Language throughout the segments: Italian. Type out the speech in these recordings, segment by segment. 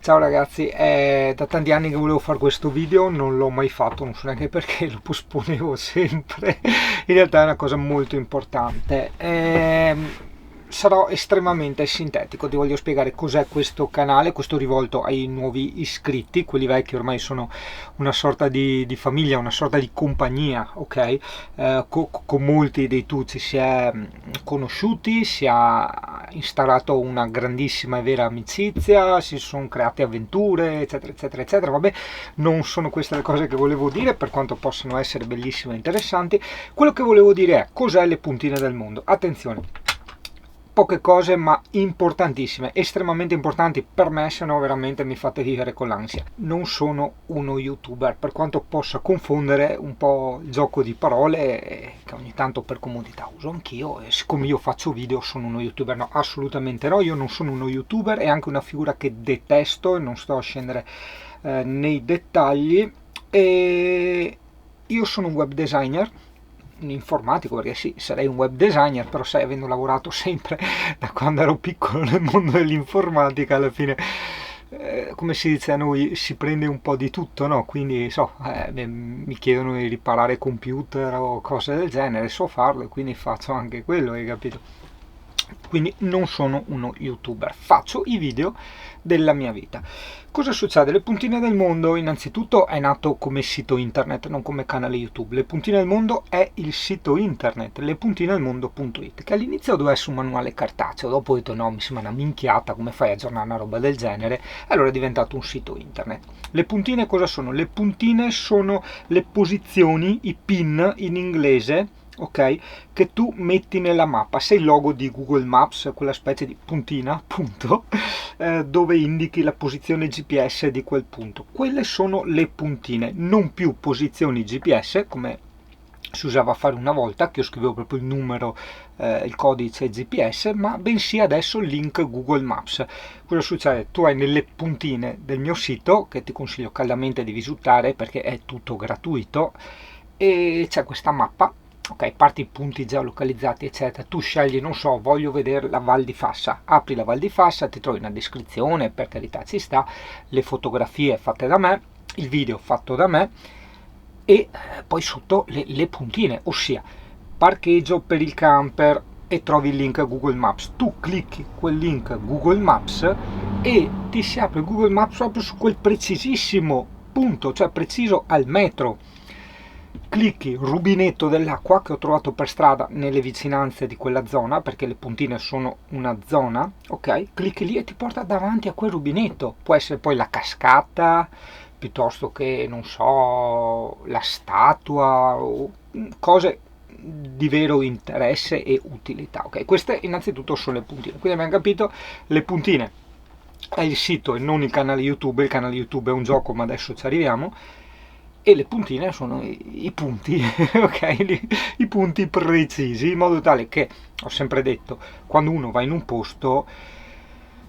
Ciao ragazzi, è da tanti anni che volevo fare questo video, non l'ho mai fatto, non so neanche perché, lo posponevo sempre. In realtà è una cosa molto importante. Sarò estremamente sintetico, ti voglio spiegare cos'è questo canale, questo rivolto ai nuovi iscritti, quelli vecchi ormai sono una sorta di famiglia, una sorta di compagnia, ok? Con molti dei tu ci si è conosciuti, si è instaurato una grandissima e vera amicizia, si sono create avventure, eccetera, eccetera, eccetera. Vabbè, non sono queste le cose che volevo dire, per quanto possano essere bellissime e interessanti. Quello che volevo dire è cos'è le puntine del mondo. Attenzione, poche cose ma importantissime, estremamente importanti per me, se no veramente mi fate vivere con l'ansia. Non sono uno youtuber, per quanto possa confondere un po' il gioco di parole che ogni tanto per comodità uso anch'io, e siccome io faccio video sono uno youtuber. No, assolutamente no, io non sono uno youtuber, è anche una figura che detesto e non sto a scendere nei dettagli. E io sono un web designer, un informatico, perché sì, sarei un web designer, però sai, avendo lavorato sempre da quando ero piccolo nel mondo dell'informatica, alla fine come si dice a noi, si prende un po' di tutto, no? Quindi mi chiedono di riparare computer o cose del genere, so farlo e quindi faccio anche quello, hai capito? Quindi non sono uno youtuber, faccio i video della mia vita. Cosa succede? Le puntine del mondo innanzitutto è nato come sito internet, non come canale YouTube. Le puntine del mondo è il sito internet, lepuntinedelmondo.it, che all'inizio doveva essere un manuale cartaceo, dopo ho detto no, mi sembra una minchiata, come fai a aggiornare una roba del genere? E allora è diventato un sito internet. Le puntine cosa sono? Le puntine sono le posizioni, i pin in inglese, ok, che tu metti nella mappa. Sei il logo di Google Maps, quella specie di puntina, punto, dove indichi la posizione GPS di quel punto. Quelle sono le puntine, non più posizioni GPS come si usava a fare una volta, che io scrivevo proprio il numero, il codice GPS, ma bensì adesso il link Google Maps. Cosa succede? Tu hai nelle puntine del mio sito, che ti consiglio caldamente di visitare perché è tutto gratuito, e c'è questa mappa. Ok, parti i punti geolocalizzati eccetera, tu scegli, non so, voglio vedere la Val di Fassa, apri la Val di Fassa, ti trovi una descrizione, per carità ci sta, le fotografie fatte da me, il video fatto da me e poi sotto le puntine, ossia parcheggio per il camper, e trovi il link Google Maps. Tu clicchi quel link Google Maps e ti si apre Google Maps proprio su quel precisissimo punto, cioè preciso al metro. Clicchi rubinetto dell'acqua che ho trovato per strada nelle vicinanze di quella zona, perché le puntine sono una zona, ok? Clicchi lì e ti porta davanti a quel rubinetto. Può essere poi la cascata, piuttosto che, non so, la statua, o cose di vero interesse e utilità, ok? Queste innanzitutto sono le puntine. Quindi abbiamo capito, le puntine è il sito e non il canale YouTube. Il canale YouTube è un gioco, ma adesso ci arriviamo. E le puntine sono i punti, ok? I punti precisi, in modo tale che, ho sempre detto, quando uno va in un posto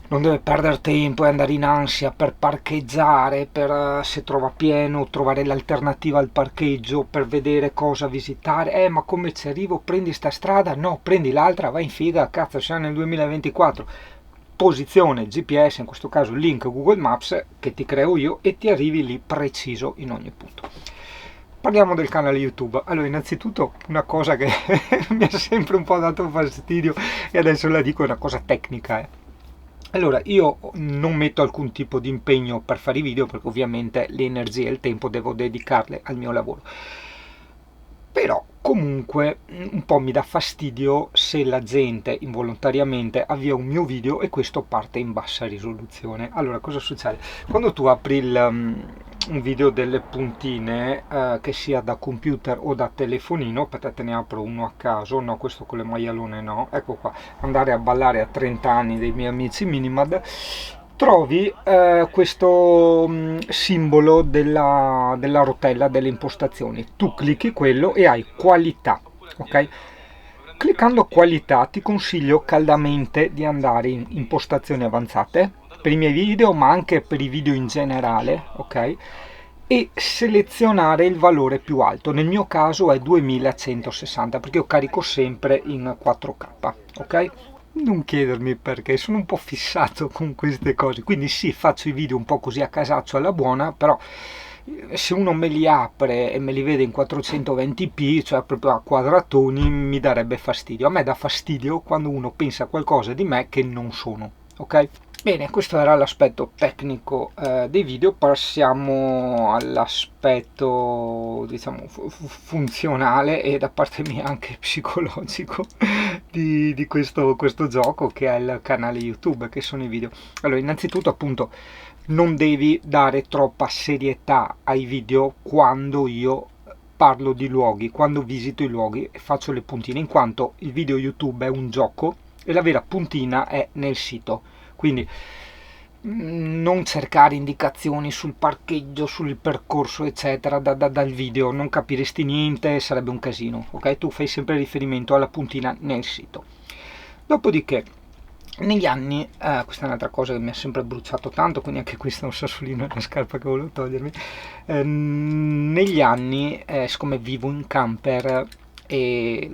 non deve perdere tempo e andare in ansia per parcheggiare, per se trova pieno, trovare l'alternativa al parcheggio, per vedere cosa visitare. Ma come ci arrivo? Prendi sta strada? No, prendi l'altra, vai in figa, cazzo, siamo nel 2024. Posizione GPS, in questo caso il link Google Maps che ti creo io, e ti arrivi lì preciso in ogni punto. Parliamo del canale YouTube. Allora, innanzitutto una cosa che mi ha sempre un po' dato fastidio, e adesso la dico, è una cosa tecnica. Allora, io non metto alcun tipo di impegno per fare i video, perché ovviamente le energie e il tempo devo dedicarle al mio lavoro. Però comunque un po' mi dà fastidio se la gente involontariamente avvia un mio video e questo parte in bassa risoluzione. Allora, cosa succede? Quando tu apri un video delle puntine, che sia da computer o da telefonino, aspettate, ne apro uno a caso, no, questo con le maialone no, ecco qua, andare a ballare a 30 anni dei miei amici Minimad, trovi questo simbolo della rotella delle impostazioni. Tu clicchi quello e hai qualità, ok? Cliccando qualità ti consiglio caldamente di andare in impostazioni avanzate per i miei video, ma anche per i video in generale, ok? E selezionare il valore più alto. Nel mio caso è 2160, perché io carico sempre in 4K, ok? Non chiedermi perché, sono un po' fissato con queste cose, quindi sì, faccio i video un po' così a casaccio alla buona, però se uno me li apre e me li vede in 420p, cioè proprio a quadratoni, mi darebbe fastidio. A me dà fastidio quando uno pensa a qualcosa di me che non sono, ok? Bene, questo era l'aspetto tecnico dei video. Passiamo all'aspetto, diciamo, funzionale e da parte mia anche psicologico di questo gioco, che è il canale YouTube, che sono i video. Allora, innanzitutto, appunto, non devi dare troppa serietà ai video quando io parlo di luoghi, quando visito i luoghi e faccio le puntine, in quanto il video YouTube è un gioco e la vera puntina è nel sito. Quindi non cercare indicazioni sul parcheggio, sul percorso eccetera dal video, non capiresti niente, sarebbe un casino, ok? Tu fai sempre riferimento alla puntina nel sito. Dopodiché negli anni, questa è un'altra cosa che mi ha sempre bruciato tanto, quindi anche questo è un sassolino nella scarpa che volevo togliermi. Negli anni, siccome vivo in camper e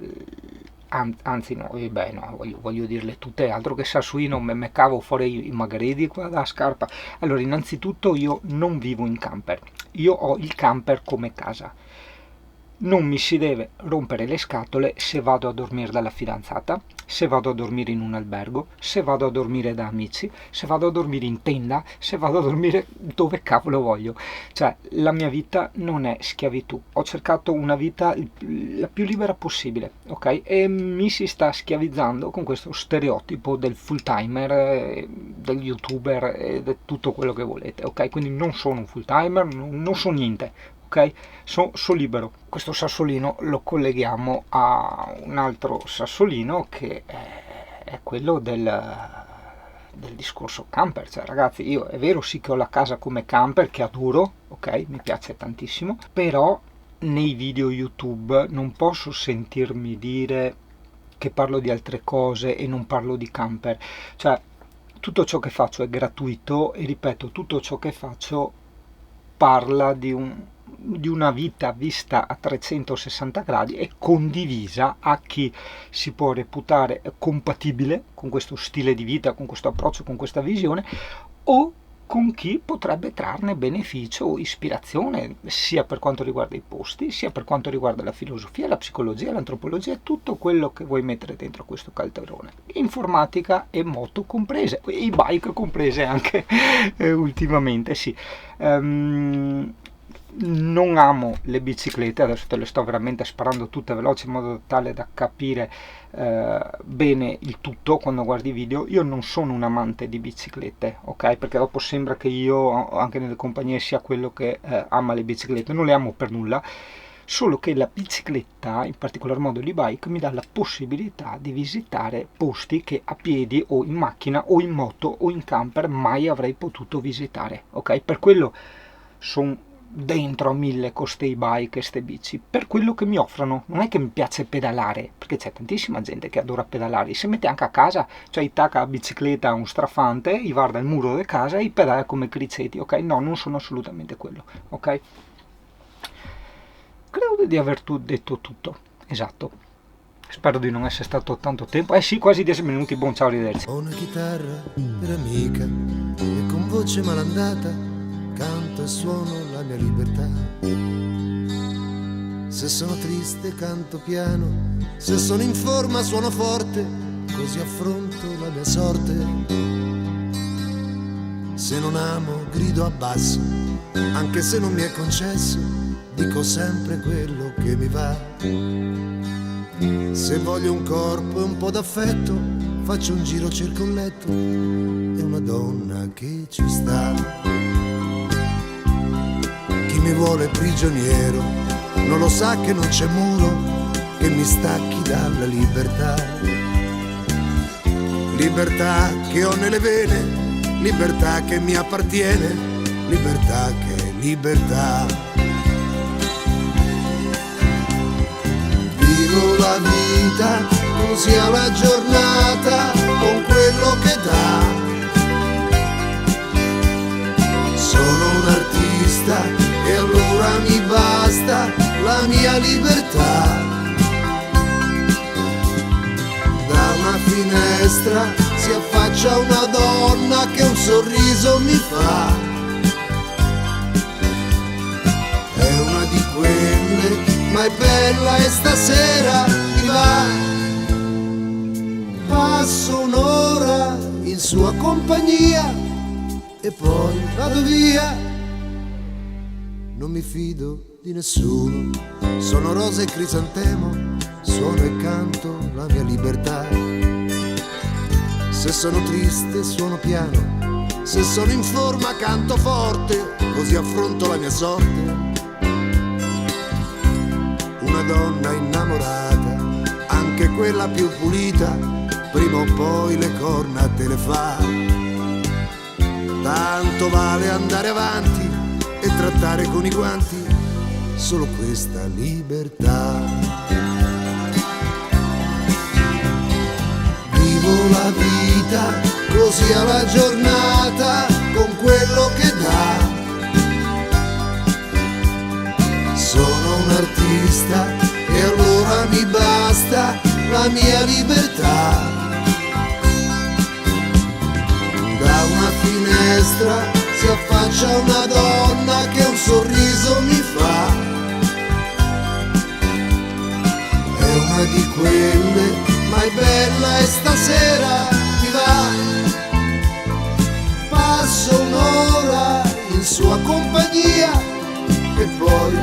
anzi no, beh, no, voglio dirle tutte, altro che sassolino, me cavo fuori i magredi qua da scarpa. Allora, innanzitutto io non vivo in camper, io ho il camper come casa. Non mi si deve rompere le scatole se vado a dormire dalla fidanzata, se vado a dormire in un albergo, se vado a dormire da amici, se vado a dormire in tenda, se vado a dormire dove cavolo voglio. Cioè, la mia vita non è schiavitù. Ho cercato una vita la più libera possibile, ok? E mi si sta schiavizzando con questo stereotipo del full timer, del youtuber e di tutto quello che volete, ok? Quindi non sono un full timer, non so niente. Ok, sono libero. Questo sassolino lo colleghiamo a un altro sassolino che è quello del discorso camper. Cioè, ragazzi, io è vero sì che ho la casa come camper, che adoro, ok, mi piace tantissimo, però nei video YouTube non posso sentirmi dire che parlo di altre cose e non parlo di camper. Cioè, tutto ciò che faccio è gratuito e ripeto, tutto ciò che faccio parla di una vita vista a 360 gradi e condivisa a chi si può reputare compatibile con questo stile di vita, con questo approccio, con questa visione, o con chi potrebbe trarne beneficio o ispirazione, sia per quanto riguarda i posti, sia per quanto riguarda la filosofia, la psicologia, l'antropologia, tutto quello che vuoi mettere dentro questo calderone. Informatica e moto comprese, i bike comprese anche ultimamente, sì. Non amo le biciclette, adesso te le sto veramente sparando tutte veloci in modo tale da capire bene il tutto quando guardi i video. Io non sono un amante di biciclette, ok? Perché dopo sembra che io anche nelle compagnie sia quello che ama le biciclette. Non le amo per nulla, solo che la bicicletta, in particolar modo l'e-bike, mi dà la possibilità di visitare posti che a piedi o in macchina o in moto o in camper mai avrei potuto visitare, ok? Per quello sono dentro a 1000 con ste bike e ste bici, per quello che mi offrono. Non è che mi piace pedalare, perché c'è tantissima gente che adora pedalare, si mette anche a casa, cioè attacca la bicicletta a un strafante, gli guarda il muro di casa e pedala come criceti, ok? No, non sono assolutamente quello, ok? Credo di aver detto tutto, esatto. Spero di non essere stato tanto tempo. Sì, quasi 10 minuti, buon ciao, arrivederci. Ho una chitarra per amica e con voce malandata canto e suono la mia libertà. Se sono triste canto piano, se sono in forma suono forte, così affronto la mia sorte. Se non amo grido a basso, anche se non mi è concesso, dico sempre quello che mi va. Se voglio un corpo e un po' d'affetto, faccio un giro, cerco un letto e una donna che ci sta. Chi mi vuole prigioniero non lo sa che non c'è muro che mi stacchi dalla libertà. Libertà che ho nelle vene, libertà che mi appartiene, libertà che è libertà. Vivo la vita così alla giornata con quello che dà. Sono un artista e allora mi basta la mia libertà. Da una finestra si affaccia una donna che un sorriso mi fa. È una di quelle, ma è bella e stasera mi va. Passo un'ora in sua compagnia e poi vado via. Non mi fido di nessuno, sono rosa e crisantemo, suono e canto la mia libertà. Se sono triste suono piano, se sono in forma canto forte, così affronto la mia sorte. Una donna innamorata, anche quella più pulita, prima o poi le corna te le fa. Tanto vale andare avanti e trattare con i guanti solo questa libertà. Vivo la vita così alla giornata con quello che dà. Sono un artista e allora mi basta la mia libertà. Da una finestra si affaccia una donna che un sorriso mi fa. È una di quelle, ma è bella e stasera mi va. Passo un'ora in sua compagnia e poi